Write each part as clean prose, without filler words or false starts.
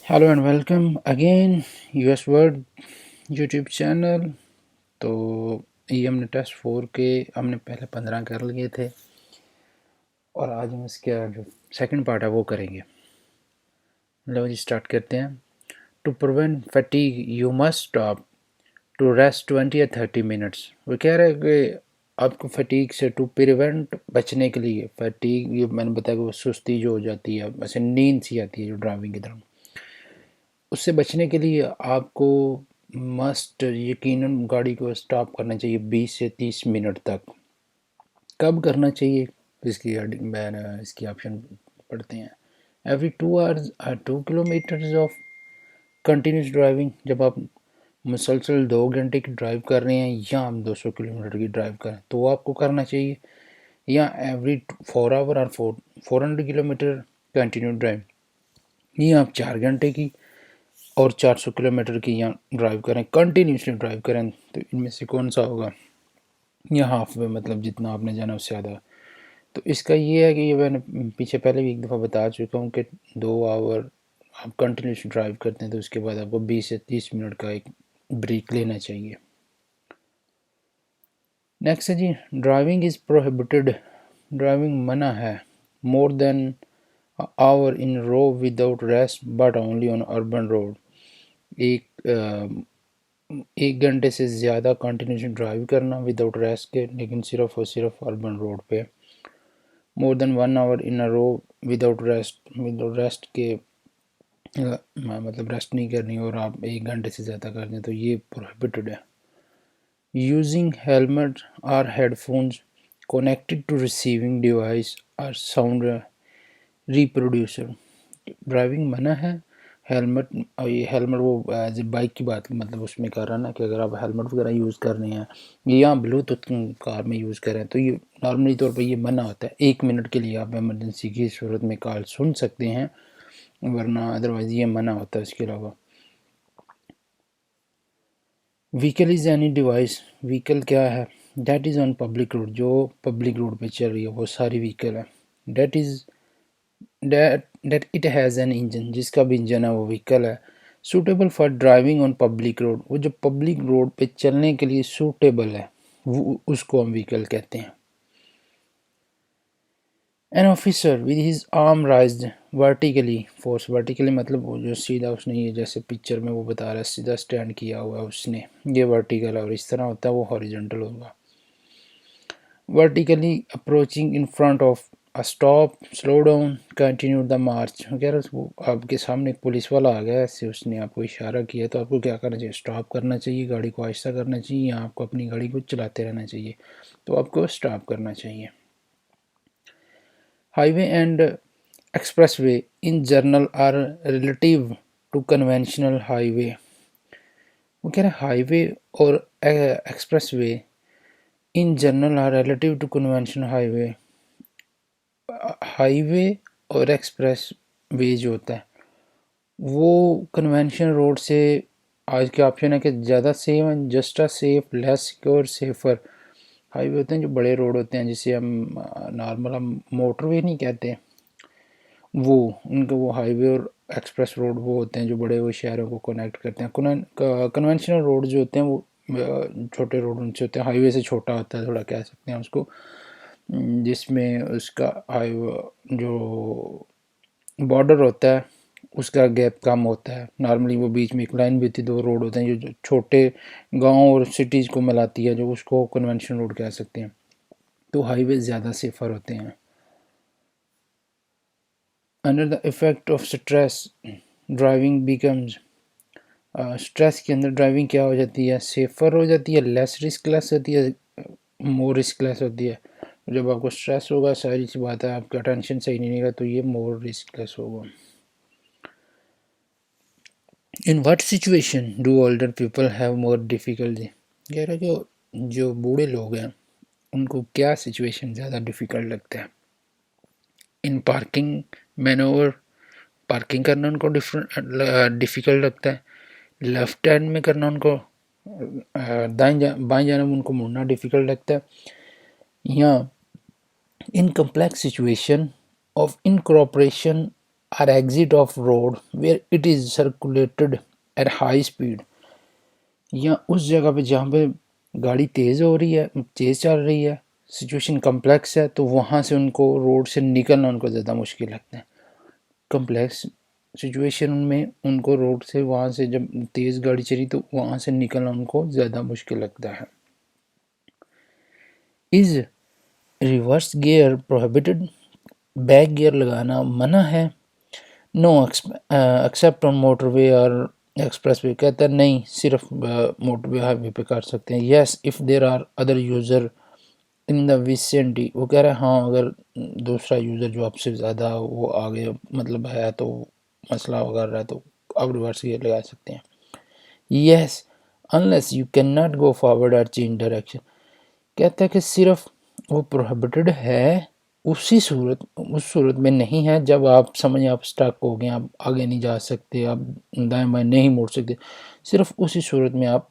Hello and welcome again US word YouTube channel. तो ये हमने टेस्ट 4 के हमने पहले 15 कर लिए थे और आज हम इसका जो सेकंड पार्ट है वो करेंगे। लो जी स्टार्ट करते हैं। To prevent fatigue you must stop to rest 20 या 30 मिनट्स। वो कह रहे हैं कि आपको फटीग से टू प्रिवेंट बचने के लिए, फटीग ये मैंने बताया कि वो सुस्ती जो हो जाती है, वैसे नींद सी आती है जो ड्राइविंग के दौरान, उससे बचने के लिए आपको मस्ट यकीनन गाड़ी को स्टॉप करना चाहिए 20 से 30 मिनट तक। कब करना चाहिए इसकी ऑप्शन पढ़ते हैं। Every 2 hours 2 kilometres of continuous driving, जब आप मुसलसल 2 घंटे की ड्राइव कर रहे हैं या आप 200 किलोमीटर की ड्राइव करें तो आपको करना चाहिए, या एवरी 4 आवर और 400 किलोमीटर कंटिन्यू ड्राइव, ये आप 4 घंटे की और 400 किलोमीटर की यहाँ ड्राइव करें, कंटिन्यूसली ड्राइव करें, तो इनमें से कौन सा होगा? या हाफ वे, मतलब जितना आपने जाना उससे ज़्यादा। तो इसका ये है कि ये मैंने पीछे पहले भी एक दफ़ा बता चुका हूँ कि 2 आवर आप कंटिन्यूसली ड्राइव करते हैं तो उसके बाद आपको 20 से 30 मिनट का एक ब्रेक लेना चाहिए। नेक्स्ट है जी, ड्राइविंग इज़ प्रोहिबिटेड, ड्राइविंग मना है, more than hour in row without rest but only on urban road. एक घंटे से ज़्यादा कंटिन्यूसली ड्राइव करना विदाउट रेस्ट के, लेकिन सिर्फ और सिर्फ अर्बन रोड पे। More than 1 hour in a row without rest के, मतलब रेस्ट नहीं करनी और आप 1 घंटे से ज़्यादा कर दें तो ये प्रोहिबिटेड है। यूजिंग हेलमेट और headphones connected to receiving device और साउंड रिप्रोड्यूसर, ड्राइविंग मना है। हेलमेट, और ये हेलमेट वो एज ए बाइक की बात मतलब उसमें कर रहा है ना कि अगर आप हेलमेट वगैरह यूज़ कर रहे हैं या ब्लूटूथ कार में यूज़ कर रहे हैं तो ये नॉर्मली तौर पे ये मना होता है। 1 मिनट के लिए आप इमरजेंसी की सूरत में कॉल सुन सकते हैं, वरना अदरवाइज़ ये मना होता है। इसके अलावा vehicle is any device, vehicle क्या है? That is on public road, जो पब्लिक रोड पे चल रही है वो सारी व्हीकल है। That is that it has an engine, जिसका भी इंजन है वो व्हीकल है। Suitable for driving on public road, वो जो पब्लिक रोड पे चलने के लिए सूटेबल है वो उसको हम व्हीकल कहते हैं। An officer with his arm राइज्ड vertically, force vertically मतलब वो जो सीधा उसने, ये जैसे पिक्चर में वो बता रहा है सीधा स्टैंड किया हुआ है उसने, ये वर्टिकल है, और इस तरह होता है वो हॉरिजॉन्टल होगा। Vertically approaching in front of a stop, slow down, continue the march वगैरह। वो आपके सामने एक पुलिस वाला आ गया, ऐसे उसने आपको इशारा किया तो आपको क्या करना चाहिए? स्टॉप करना चाहिए, गाड़ी को आहिस्ता करना चाहिए, या आपको अपनी गाड़ी को चलाते रहना चाहिए? तो आपको स्टॉप करना चाहिए। Highway and expressway in general are relative to conventional highway, वो कह रहे हैं हाईवे और expressway in general are relative to conventional highway. Highway और एक्सप्रेस वे जो होता है वो कन्वेंशनल रोड से, आज के ऑप्शन है कि ज़्यादा सेफ है, just a safe, less secure, safer. Highway होते हैं जो बड़े रोड होते हैं जिसे हम नॉर्मल हम मोटरवे नहीं कहते, वो उनके वो हाईवे और एक्सप्रेस रोड वो होते हैं जो बड़े वो शहरों को कनेक्ट करते हैं। कन्वेंशनल रोड जो होते हैं वो छोटे रोड उनसे होते हैं, हाईवे से छोटा होता है थोड़ा, कह सकते हैं उसको, जिसमें उसका हाईवे जो बॉर्डर होता है उसका गैप कम होता है। नॉर्मली वो बीच में एक लाइन भी होती है, 2 रोड होते हैं जो छोटे गांव और सिटीज़ को मिलाती है, जो उसको कन्वेंशनल रोड कह सकते हैं। तो हाईवे ज़्यादा सेफर होते हैं। Under the effect of stress driving becomes, stress के अंदर ड्राइविंग क्या हो जाती है? सेफर हो जाती है, लेस रिस्कलेस होती है, मोर रिस्कलेस होती है। जब आपको स्ट्रेस होगा, सारी सी बात है, आपका टेंशन सही नहीं रहेगा तो ये मोर रिस्कलेस होगा। In what situation do older people have more difficulty, कह रहे जो जो बूढ़े लोग हैं उनको क्या सिचुएशन ज़्यादा डिफ़िकल्ट लगता है? इन पार्किंग मैनोवर, पार्किंग करना उनको डिफ़िकल्ट लगता है। लेफ्ट हैंड में करना उनको, बाएं जानब उनको मुड़ना डिफ़िकल्ट लगता है। या in complex situation of incorporation or exit of road where it is circulated at high speed, या उस जगह पे जहाँ पे गाड़ी तेज़ हो रही है, तेज़ चल रही है, सिचुएशन कम्प्लेक्स है, तो वहाँ से उनको रोड से निकलना उनको ज़्यादा मुश्किल लगता है। कम्प्लेक्स सिचुएशन में उनको रोड से वहाँ से जब तेज़ गाड़ी चली तो वहाँ से निकलना उनको ज़्यादा मुश्किल लगता है। Is reverse gear prohibited, back gear लगाना मना है। नो एक्सेप्ट ऑन मोटरवे और एक्सप्रेसवे, कहता है नहीं, सिर्फ मोटरवे हाईवे पे कर सकते हैं। Yes if there are other user in the vicinity, वो कह रहा है हाँ अगर दूसरा यूज़र जो आपसे ज़्यादा वो आगे मतलब है तो मसला कर रहा है तो आप रिवर्स गियर लगा सकते हैं। Yes unless you can not go forward और चेंज डायरेक्शन, कहता है कि सिर्फ वो प्रोहिबिटेड है उस सूरत में नहीं है जब आप समझ आप स्टक हो गए, आप आगे नहीं जा सकते, आप दाएं बाएं नहीं मुड़ सकते, सिर्फ उसी सूरत में आप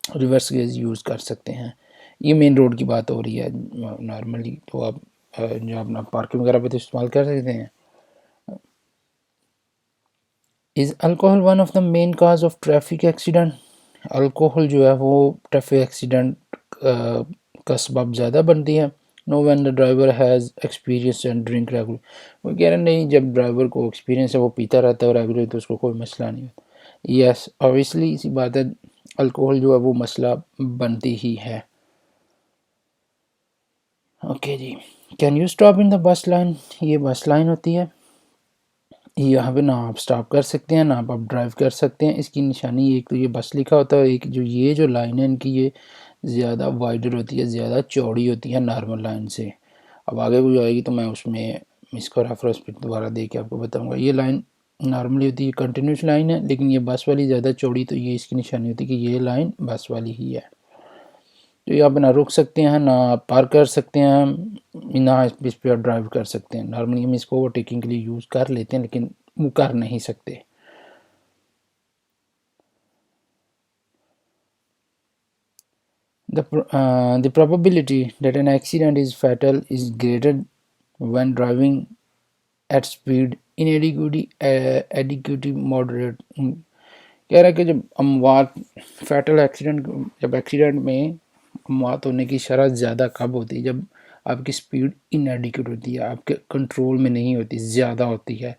रिवर्स गियर यूज़ कर सकते हैं। ये मेन रोड की बात हो रही है। नॉर्मली तो आप जो अपना पार्किंग वगैरह पे तो इस्तेमाल कर सकते हैं। Is alcohol one of the main cause of traffic accident, alcohol जो है वो ट्रैफिक एक्सीडेंट का सबब ज़्यादा बनती है। Know when the driver has experience and drink regular, वो कह रहे नहीं जब ड्राइवर को एक्सपीरियंस है वो पीता रहता है रेगुलर तो उसको कोई मसला नहीं होता। यस ऑब्वियसली इसी बात है, अल्कोहल जो है वो मसला बनती ही है। ओके जी, can you stop in the bus line, ये बस लाइन होती है, यहाँ पे ना आप स्टॉप कर सकते हैं ना आप ड्राइव कर सकते हैं। इसकी निशानी एक तो ये बस लिखा होता है, एक जो ये जो लाइन है इनकी ये ज़्यादा वाइडर होती है, ज़्यादा चौड़ी होती है नॉर्मल लाइन से। अब आगे कोई आएगी तो मैं उसमें इसको रेफरेंस पे दोबारा दे के आपको बताऊंगा। ये लाइन नॉर्मली होती है कंटिन्यूस लाइन है, लेकिन ये बस वाली ज़्यादा चौड़ी, तो ये इसकी निशानी होती है कि ये लाइन बस वाली ही है। तो ये आप ना रुक सकते हैं ना आप पार कर सकते हैं ना इस पर ड्राइव कर सकते हैं। नॉर्मली हम इसको ओवरटेकिंग के लिए यूज़ कर लेते हैं लेकिन वो कर नहीं सकते। The probability that an accident is fatal is greater when driving at speed inadequate moderate, कह रहा है कि जब अमवात फैटल एक्सीडेंट, जब एक्सीडेंट में अमवात होने की शरह ज़्यादा कब होती है, जब आपकी स्पीड इनएडिक्यूट होती है, आपके कंट्रोल में नहीं होती, ज़्यादा होती है,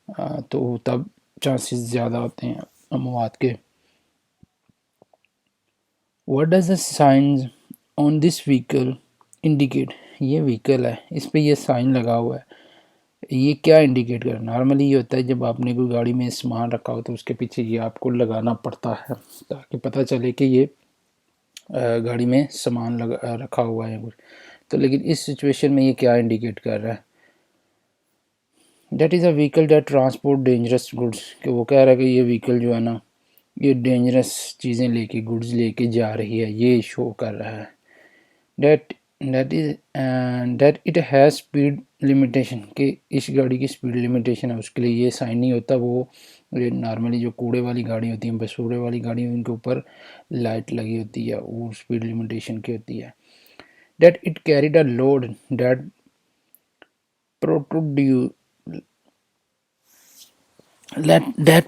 तो तब चांसेस ज़्यादा होते हैं अमवात के। What does the science on this vehicle indicate, ये व्हीकल है इस पर ये साइन लगा हुआ है, ये क्या इंडिकेट कर, नॉर्मली ये होता है जब आपने कोई गाड़ी में सामान रखा हो तो उसके पीछे ये आपको लगाना पड़ता है ताकि पता चले कि ये गाड़ी में सामान लगा रखा हुआ है कुछ। तो लेकिन इस सिचुएशन में ये क्या इंडिकेट कर रहा है, that is a vehicle that transport dangerous goods, कि वो कह रहा है कि ये व्हीकल जो है ना ये डेंजरस चीज़ें लेके गुड्स लेके जा रही है, ये शो कर रहा है। That that it has speed limitation, कि इस गाड़ी की स्पीड लिमिटेशन है, उसके लिए ये साइन नहीं होता। वो ये नॉर्मली जो कूड़े वाली गाड़ी होती है, बसूड़े वाली गाड़ी, उनके ऊपर लाइट लगी होती है, वो स्पीड लिमिटेशन की होती है। That it carried a load that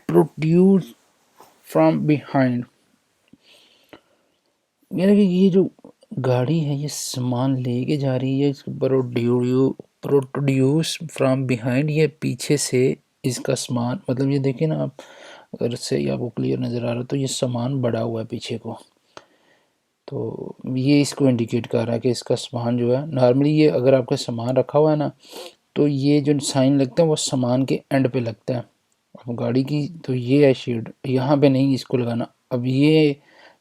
produce from behind, यानी कि ये जो गाड़ी है ये सामान लेके जा रही है, इसको प्रोड्यूस फ्रॉम बिहाइंड, ये पीछे से इसका सामान, मतलब ये देखिए ना आप, अगर सही आपको क्लियर नज़र आ रहा है तो ये सामान बढ़ा हुआ है पीछे को, तो ये इसको इंडिकेट कर रहा है कि इसका सामान जो है, नॉर्मली ये अगर आपका सामान रखा हुआ है ना तो ये जो साइन लगता है वो सामान के एंड पे लगता है अब गाड़ी की, तो ये है शेड, यहाँ पे नहीं इसको लगाना। अब ये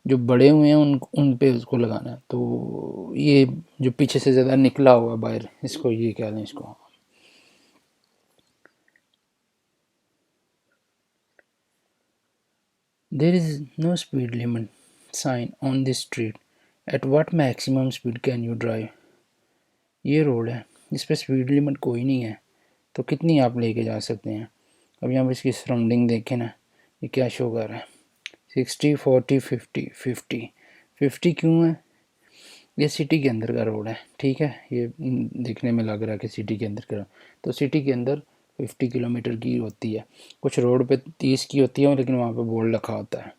जो बड़े हुए हैं उन पे उसको लगाना है, तो ये जो पीछे से ज़्यादा निकला हुआ बाहर, इसको ये कह लें इसको। There is no speed limit sign on this street, at what maximum speed can you drive, ये रोड है इस पर स्पीड लिमिट कोई नहीं है, तो कितनी आप लेके जा सकते हैं। अब यहाँ पर इसकी सराउंडिंग देखें ना, ये क्या शो कर रहा है, 60 40 50 50 50 क्यों है, ये सिटी के अंदर का रोड है, ठीक है, ये दिखने में लग रहा है कि सिटी के अंदर का, तो सिटी के अंदर 50 किलोमीटर की होती है, कुछ रोड पे 30 की होती है, लेकिन वहाँ पे बोर्ड रखा होता है।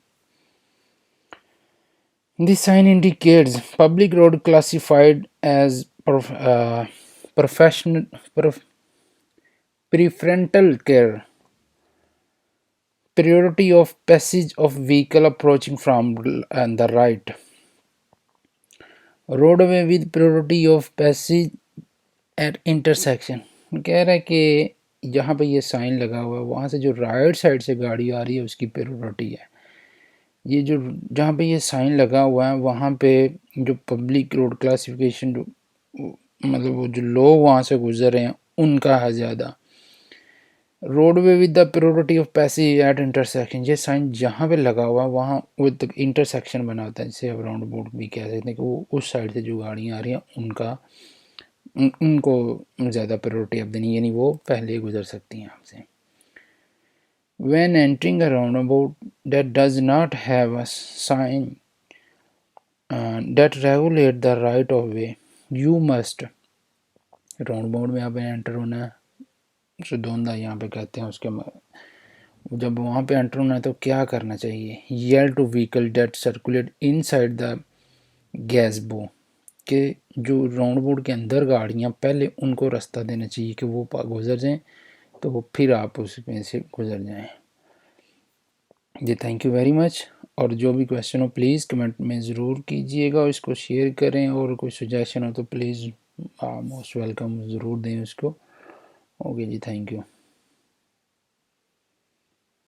This sign indicates public road classified as professional preferential care, priority of passage of vehicle approaching from the right, roadway with priority of passage at intersection। कह रहा है कि जहाँ पे ये साइन लगा हुआ है वहाँ से जो राइट साइड से गाड़ी आ रही है उसकी प्रायोरिटी है। ये जो जहाँ पे ये साइन लगा हुआ है वहाँ पे जो पब्लिक रोड क्लासिफिकेशन जो मतलब वो जो लोग वहाँ से गुजर रहे हैं उनका है ज़्यादा। Roadway with the priority of passage at intersection, ये साइन जहाँ पे लगा हुआ है वहाँ विद इंटरसेक्शन बना होता है, जिसे अब राउंड अबाउट भी कह सकते हैं कि वो उस साइड से जो गाड़ियाँ आ रही हैं उनको ज़्यादा प्रायोरिटी अब देनी, यानी वो पहले गुजर सकती हैं आपसे। When entering a roundabout that does not have a sign that regulate the right of way, you must, round में यहाँ पे एंटर होना है, सुदोंदा यहाँ पे कहते हैं, उसके जब वहाँ पे एंटर होना है तो क्या करना चाहिए, yield to vehicle that circulate inside the gazebo, कि जो राउंड बोर्ड के अंदर गाड़ियाँ पहले उनको रास्ता देना चाहिए कि वो गुजर जाएं, तो फिर आप उसमें से गुजर जाएं। जी थैंक यू वेरी मच। और जो भी क्वेश्चन हो प्लीज़ कमेंट में ज़रूर कीजिएगा और इसको शेयर करें, और कोई सजेशन हो तो प्लीज़ मोस्ट वेलकम ज़रूर दें उसको। ओके जी, थैंक यू।